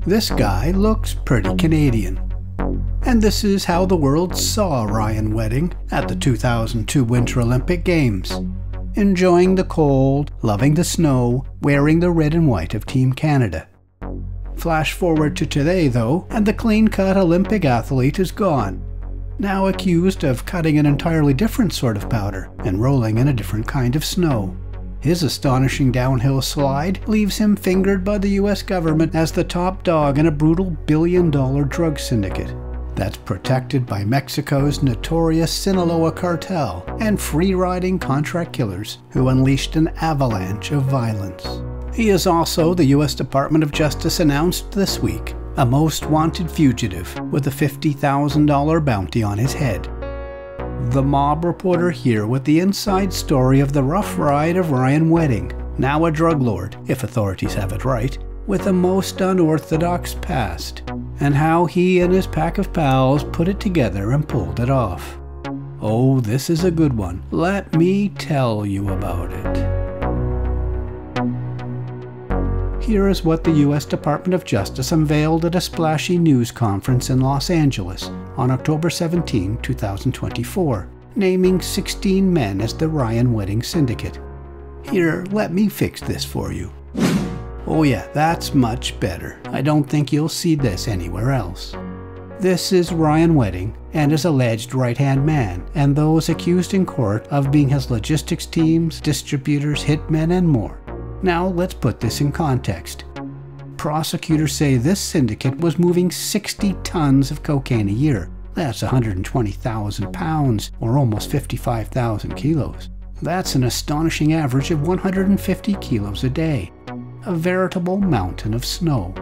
This guy looks pretty Canadian. And this is how the world saw Ryan Wedding at the 2002 Winter Olympic Games. Enjoying the cold, loving the snow, wearing the red and white of Team Canada. Flash forward to today though, and the clean-cut Olympic athlete is gone. Now accused of cutting an entirely different sort of powder and rolling in a different kind of snow. His astonishing downhill slide leaves him fingered by the US government as the top dog in a brutal billion-dollar drug syndicate that's protected by Mexico's notorious Sinaloa Cartel and free-riding contract killers who unleashed an avalanche of violence. He is also, the US Department of Justice announced this week, a most wanted fugitive with a $50,000 bounty on his head. The mob reporter here with the inside story of the rough ride of Ryan Wedding, now a drug lord, if authorities have it right, with a most unorthodox past, and how he and his pack of pals put it together and pulled it off. Oh, this is a good one. Let me tell you about it. Here is what the US Department of Justice unveiled at a splashy news conference in Los Angeles on October 17, 2024, naming 16 men as the Ryan Wedding Syndicate. Here, let me fix this for you. Oh yeah, that's much better. I don't think you'll see this anywhere else. This is Ryan Wedding and his alleged right-hand man, and those accused in court of being his logistics teams, distributors, hitmen, and more. Now let's put this in context. Prosecutors say this syndicate was moving 60 tons of cocaine a year. That's 120,000 pounds, or almost 55,000 kilos. That's an astonishing average of 150 kilos a day. A veritable mountain of snow.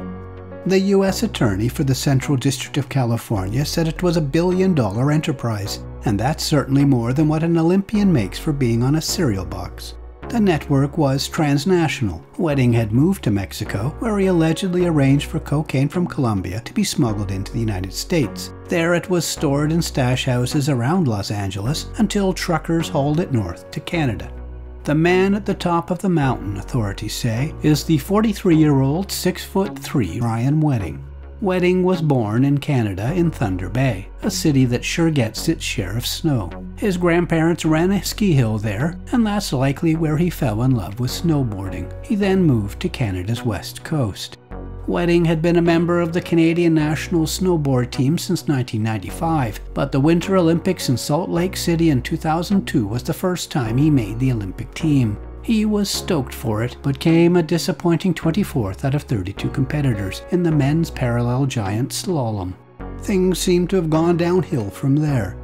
The U.S. Attorney for the Central District of California said it was a billion-dollar enterprise, and that's certainly more than what an Olympian makes for being on a cereal box. The network was transnational. Wedding had moved to Mexico, where he allegedly arranged for cocaine from Colombia to be smuggled into the United States. There it was stored in stash houses around Los Angeles until truckers hauled it north to Canada. The man at the top of the mountain, authorities say, is the 43-year-old 6'3" Ryan Wedding. Wedding was born in Canada in Thunder Bay, a city that sure gets its share of snow. His grandparents ran a ski hill there, and that's likely where he fell in love with snowboarding. He then moved to Canada's west coast. Wedding had been a member of the Canadian national snowboard team since 1995, but the Winter Olympics in Salt Lake City in 2002 was the first time he made the Olympic team. He was stoked for it, but came a disappointing 24th out of 32 competitors in the men's parallel giant slalom. Things seem to have gone downhill from there.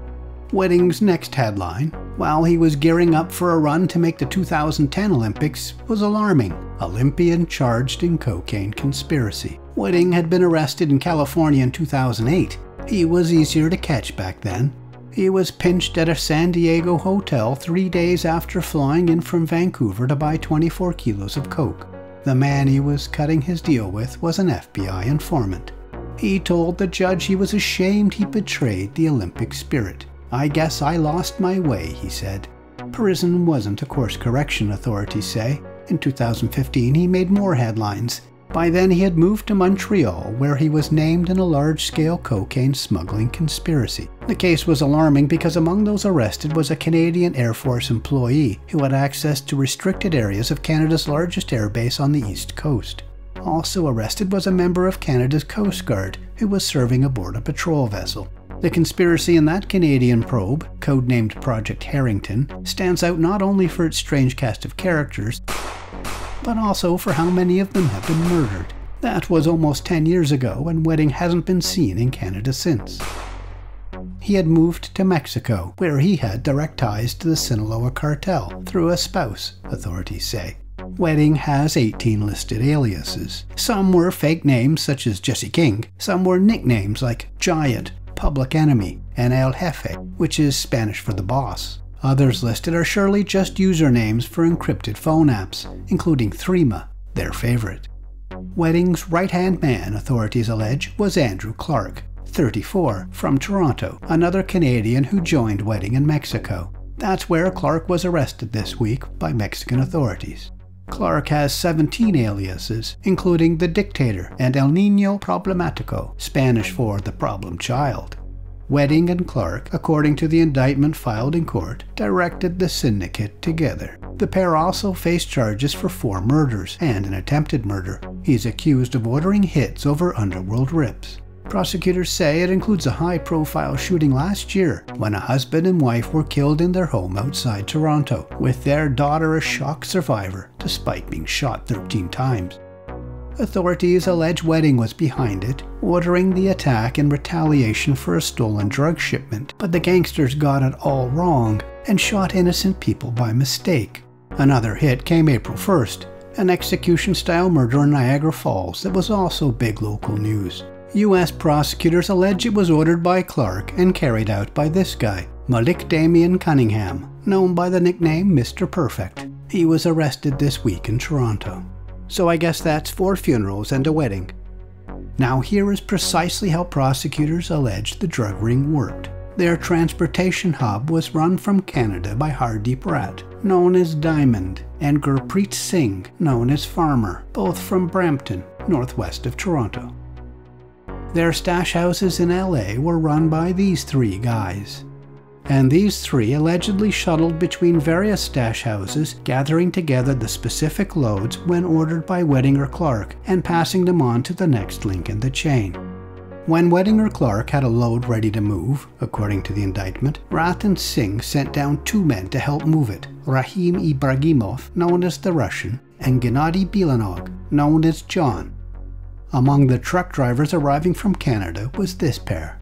Wedding's next headline, while he was gearing up for a run to make the 2010 Olympics, was alarming. Olympian charged in cocaine conspiracy. Wedding had been arrested in California in 2008. He was easier to catch back then. He was pinched at a San Diego hotel 3 days after flying in from Vancouver to buy 24 kilos of coke. The man he was cutting his deal with was an FBI informant. He told the judge he was ashamed he betrayed the Olympic spirit. "I guess I lost my way," he said. Prison wasn't a course correction, authorities say. In 2015 he made more headlines. By then he had moved to Montreal, where he was named in a large-scale cocaine smuggling conspiracy. The case was alarming because among those arrested was a Canadian Air Force employee who had access to restricted areas of Canada's largest airbase on the east coast. Also arrested was a member of Canada's Coast Guard who was serving aboard a patrol vessel. The conspiracy in that Canadian probe, codenamed Project Harrington, stands out not only for its strange cast of characters, but also for how many of them have been murdered. That was almost 10 years ago, and Wedding hasn't been seen in Canada since. He had moved to Mexico, where he had direct ties to the Sinaloa Cartel through a spouse, authorities say. Wedding has 18 listed aliases. Some were fake names such as Jesse King. Some were nicknames like Giant, Public Enemy, and El Jefe, which is Spanish for the boss. Others listed are surely just usernames for encrypted phone apps, including Threema, their favorite. Wedding's right-hand man, authorities allege, was Andrew Clark, 34, from Toronto, another Canadian who joined Wedding in Mexico. That's where Clark was arrested this week by Mexican authorities. Clark has 17 aliases, including the Dictator and El Niño Problemático, Spanish for the problem child. Wedding and Clark, according to the indictment filed in court, directed the syndicate together. The pair also face charges for 4 murders and an attempted murder. He's accused of ordering hits over underworld rips. Prosecutors say it includes a high-profile shooting last year when a husband and wife were killed in their home outside Toronto, with their daughter a shock survivor, despite being shot 13 times. Authorities allege Wedding was behind it, ordering the attack in retaliation for a stolen drug shipment, but the gangsters got it all wrong and shot innocent people by mistake. Another hit came April 1st, an execution-style murder in Niagara Falls that was also big local news. U.S. prosecutors allege it was ordered by Clark and carried out by this guy, Malik Damian Cunningham, known by the nickname Mr. Perfect. He was arrested this week in Toronto. So I guess that's 4 funerals and a wedding. Now here is precisely how prosecutors allege the drug ring worked. Their transportation hub was run from Canada by Hardeep Rat, known as Diamond, and Gurpreet Singh, known as Farmer, both from Brampton, northwest of Toronto. Their stash houses in LA were run by these 3 guys. And these 3 allegedly shuttled between various stash houses, gathering together the specific loads when ordered by Wedding or Clark and passing them on to the next link in the chain. When Wedding or Clark had a load ready to move, according to the indictment, Rat and Singh sent down 2 men to help move it, Rahim Ibragimov, known as the Russian, and Gennady Bilanog, known as John. Among the truck drivers arriving from Canada was this pair.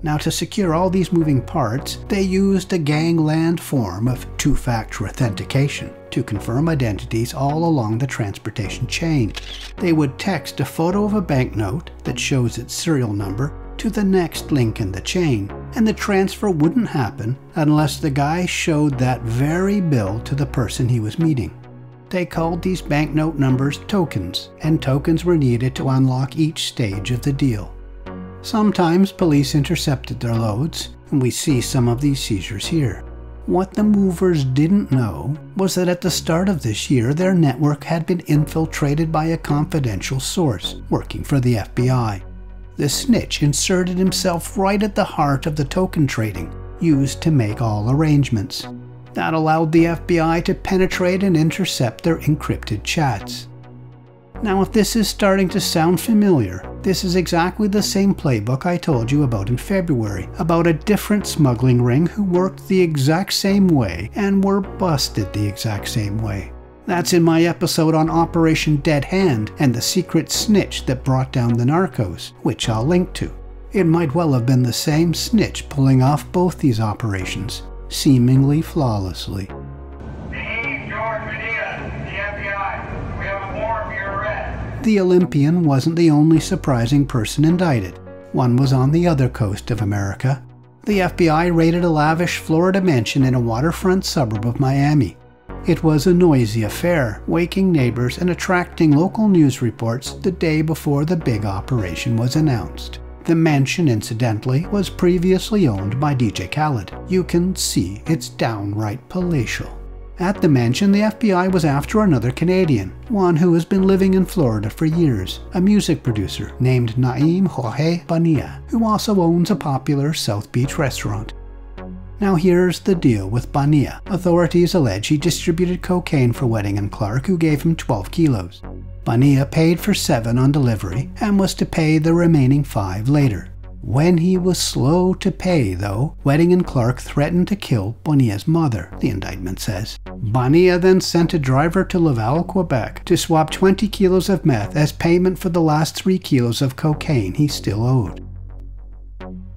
Now, to secure all these moving parts, they used a gangland form of 2-factor authentication to confirm identities all along the transportation chain. They would text a photo of a banknote that shows its serial number to the next link in the chain, and the transfer wouldn't happen unless the guy showed that very bill to the person he was meeting. They called these banknote numbers tokens, and tokens were needed to unlock each stage of the deal. Sometimes police intercepted their loads, and we see some of these seizures here. What the movers didn't know was that at the start of this year, their network had been infiltrated by a confidential source working for the FBI. The snitch inserted himself right at the heart of the token trading, used to make all arrangements. That allowed the FBI to penetrate and intercept their encrypted chats. Now, if this is starting to sound familiar, this is exactly the same playbook I told you about in February, about a different smuggling ring who worked the exact same way and were busted the exact same way. That's in my episode on Operation Dead Hand and the secret snitch that brought down the narcos, which I'll link to. It might well have been the same snitch pulling off both these operations, seemingly flawlessly. Nahim Jorge Bonilla, the FBI. We have a warrant for your arrest. The Olympian wasn't the only surprising person indicted. One was on the other coast of America. The FBI raided a lavish Florida mansion in a waterfront suburb of Miami. It was a noisy affair, waking neighbors and attracting local news reports the day before the big operation was announced. The mansion, incidentally, was previously owned by DJ Khaled. You can see it's downright palatial. At the mansion, the FBI was after another Canadian, one who has been living in Florida for years, a music producer named Nahim Jorge Bonilla, who also owns a popular South Beach restaurant. Now here's the deal with Bonilla. Authorities allege he distributed cocaine for Wedding and Clark, who gave him 12 kilos. Bonilla paid for 7 on delivery and was to pay the remaining 5 later. When he was slow to pay, though, Wedding and Clark threatened to kill Bonilla's mother, the indictment says. Bonilla then sent a driver to Laval, Quebec, to swap 20 kilos of meth as payment for the last 3 kilos of cocaine he still owed.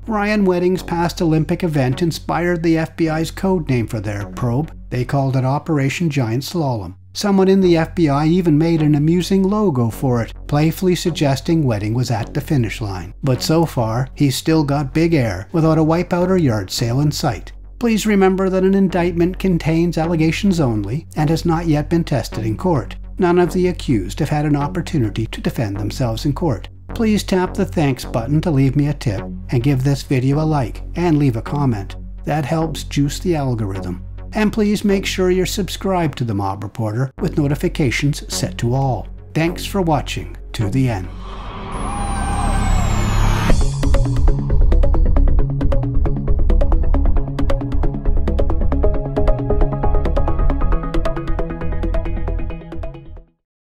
Ryan Wedding's past Olympic event inspired the FBI's code name for their probe. They called it Operation Giant Slalom. Someone in the FBI even made an amusing logo for it, playfully suggesting Wedding was at the finish line. But so far, he's still got big air, without a wipeout or yard sale in sight. Please remember that an indictment contains allegations only, and has not yet been tested in court. None of the accused have had an opportunity to defend themselves in court. Please tap the thanks button to leave me a tip, and give this video a like, and leave a comment. That helps juice the algorithm. And please make sure you're subscribed to the Mob Reporter with notifications set to all. Thanks for watching to the end.